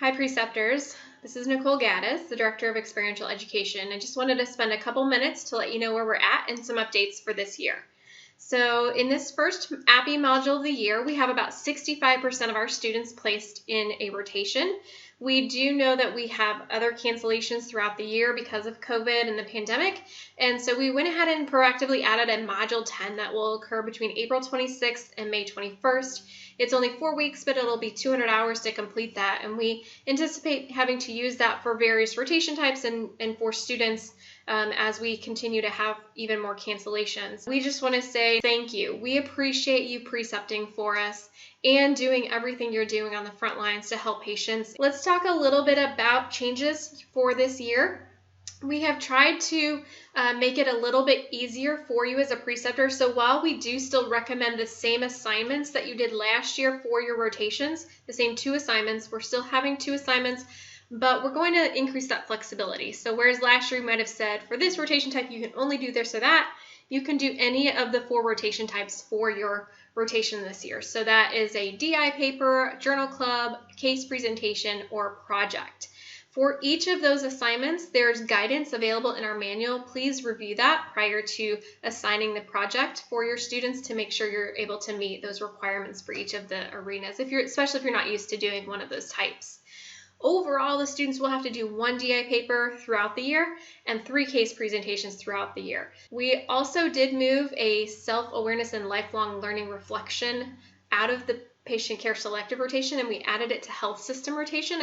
Hi preceptors, this is Nicole Gaddis, the Director of Experiential Education. I just wanted to spend a couple minutes to let you know where we're at and some updates for this year. So in this first APPE module of the year, we have about 65% of our students placed in a rotation. We do know that we have other cancellations throughout the year because of COVID and the pandemic, and so we went ahead and proactively added a Module 10 that will occur between April 26th and May 21st. It's only 4 weeks, but it'll be 200 hours to complete that, and we anticipate having to use that for various rotation types and for students as we continue to have even more cancellations. We just want to say thank you. We appreciate you precepting for us and doing everything you're doing on the front lines to help patients. Let's talk a little bit about changes for this year. We have tried to make it a little bit easier for you as a preceptor. So while we do still recommend the same assignments that you did last year for your rotations, the same 2 assignments, we're still having 2 assignments, but we're going to increase that flexibility. So whereas last year we might have said for this rotation type you can only do this or that, you can do any of the 4 rotation types for your rotation this year. So that is a DI paper, journal club, case presentation, or project. For each of those assignments, there's guidance available in our manual. Please review that prior to assigning the project for your students to make sure you're able to meet those requirements for each of the arenas, especially if you're not used to doing one of those types. Overall, the students will have to do 1 DI paper throughout the year and 3 case presentations throughout the year. We also did move a self-awareness and lifelong learning reflection out of the patient care selective rotation, and we added it to health system rotation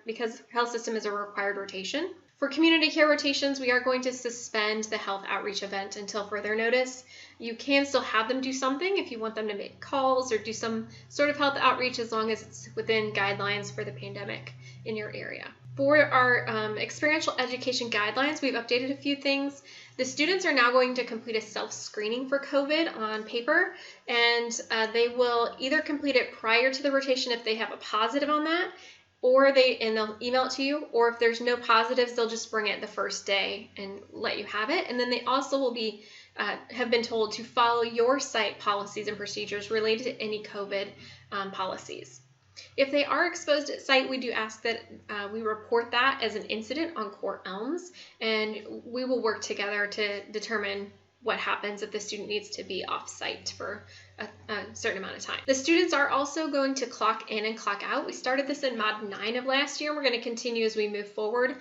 because health system is a required rotation. For community care rotations, we are going to suspend the health outreach event until further notice. You can still have them do something if you want them to make calls or do some sort of health outreach, as long as it's within guidelines for the pandemic in your area. For our experiential education guidelines, we've updated a few things. The students are now going to complete a self-screening for COVID on paper, and they will either complete it prior to the rotation if they have a positive on that, or they'll email it to you, or if there's no positives, they'll just bring it the first day and let you have it. And then they also will be have been told to follow your site policies and procedures related to any COVID policies. If they are exposed at site, we do ask that we report that as an incident on Core ELMS, and we will work together to determine what happens if the student needs to be off-site for a certain amount of time. The students are also going to clock in and clock out. We started this in Mod 9 of last year, and we're going to continue as we move forward.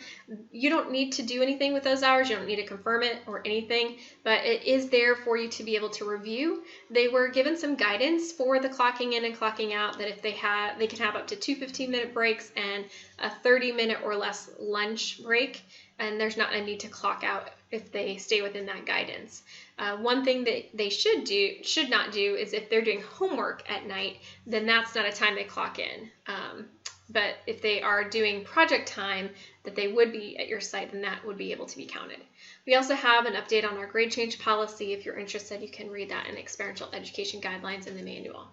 You don't need to do anything with those hours. You don't need to confirm it or anything, but it is there for you to be able to review. They were given some guidance for the clocking in and clocking out, that if they can have up to 2 15-minute breaks and a 30-minute or less lunch break, and there's not a need to clock out if they stay within that guidance. One thing that they should not do is if they're doing homework at night, then that's not a time they clock in. But if they are doing project time that they would be at your site, then that would be able to be counted. We also have an update on our grade change policy. If you're interested, you can read that in Experiential Education Guidelines in the manual.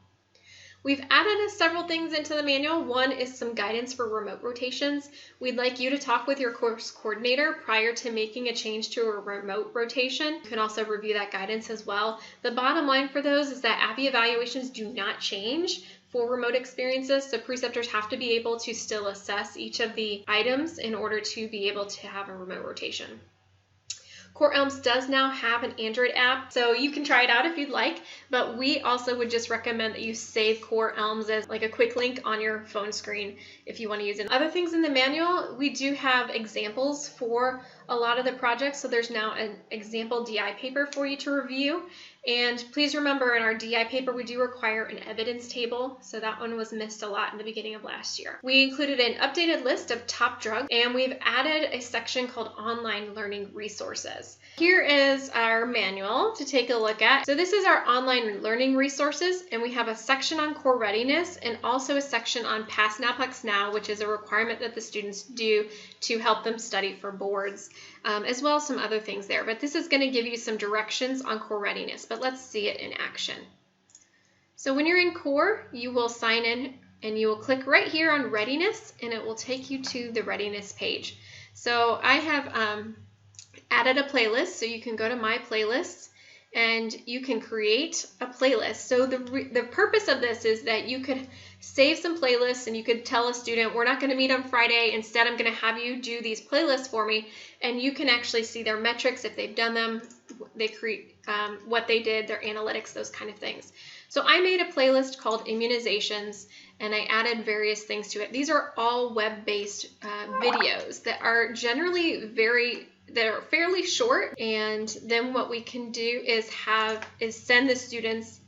We've added several things into the manual. One is some guidance for remote rotations. We'd like you to talk with your course coordinator prior to making a change to a remote rotation. You can also review that guidance as well. The bottom line for those is that APPE evaluations do not change for remote experiences, so preceptors have to be able to still assess each of the items in order to be able to have a remote rotation. Core ELMS does now have an Android app, so you can try it out if you'd like, but we also would just recommend that you save Core ELMS as like a quick link on your phone screen if you want to use it. Other things in the manual, we do have examples for a lot of the projects, so there's now an example DI paper for you to review. And please remember, in our DI paper, we do require an evidence table, so that one was missed a lot in the beginning of last year. We included an updated list of top drugs, and we've added a section called Online Learning Resources. Here is our manual to take a look at. So this is our online learning resources, and we have a section on core readiness and also a section on Pass Now, Plex Now, which is a requirement that the students do to help them study for boards, as well as some other things there. But this is going to give you some directions on core readiness, but let's see it in action. So when you're in core, you will sign in and you will click right here on readiness, and it will take you to the readiness page. So I have added a playlist, so you can go to my playlists and you can create a playlist. So the purpose of this is that you could save some playlists, and you could tell a student, we're not going to meet on Friday, instead I'm going to have you do these playlists for me, and you can actually see their metrics, if they've done them, they create what they did, their analytics, those kind of things. So I made a playlist called Immunizations, and I added various things to it. These are all web-based videos that are generally they're fairly short, and then what we can do is send the students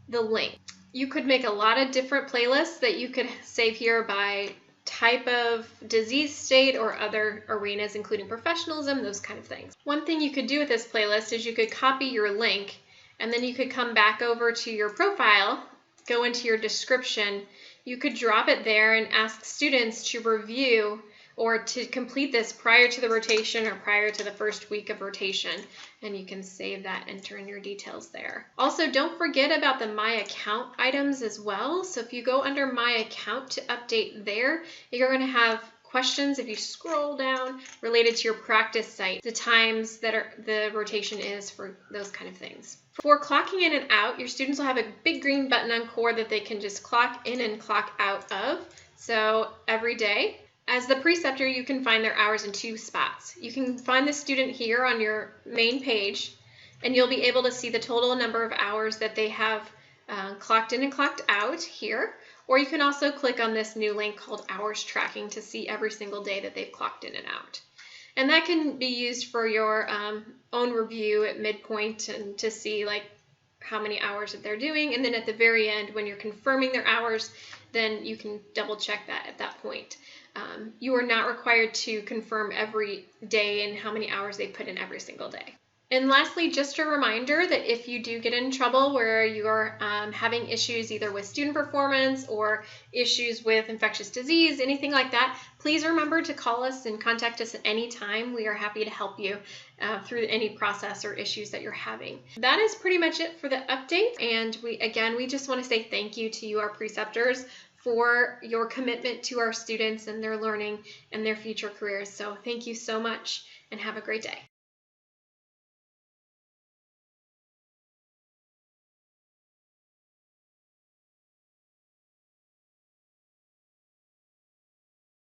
the link. You could make a lot of different playlists that you could save here by type of disease state or other arenas, including professionalism, those kind of things. One thing you could do with this playlist is you could copy your link, and then you could come back over to your profile, go into your description, you could drop it there and ask students to review or to complete this prior to the rotation or prior to the first week of rotation, and you can save that, enter in your details there. Also, don't forget about the My Account items as well. So if you go under My Account to update there, you're going to have questions, if you scroll down, related to your practice site, the times that the rotation is for those kind of things. For clocking in and out, your students will have a big green button on Core that they can just clock in and clock out of. So every day, as the preceptor, you can find their hours in 2 spots. You can find the student here on your main page, and you'll be able to see the total number of hours that they have clocked in and clocked out here. Or you can also click on this new link called Hours Tracking to see every single day that they've clocked in and out. And that can be used for your own review at midpoint and to see like how many hours that they're doing. And then at the very end, when you're confirming their hours, then you can double check that at that point. You are not required to confirm every day and how many hours they put in every single day. And lastly, just a reminder that if you do get in trouble where you're having issues either with student performance or issues with infectious disease, anything like that, please remember to call us and contact us at any time. We are happy to help you through any process or issues that you're having. That is pretty much it for the update. And we just want to say thank you to you, our preceptors, for your commitment to our students and their learning and their future careers. So thank you so much, and have a great day.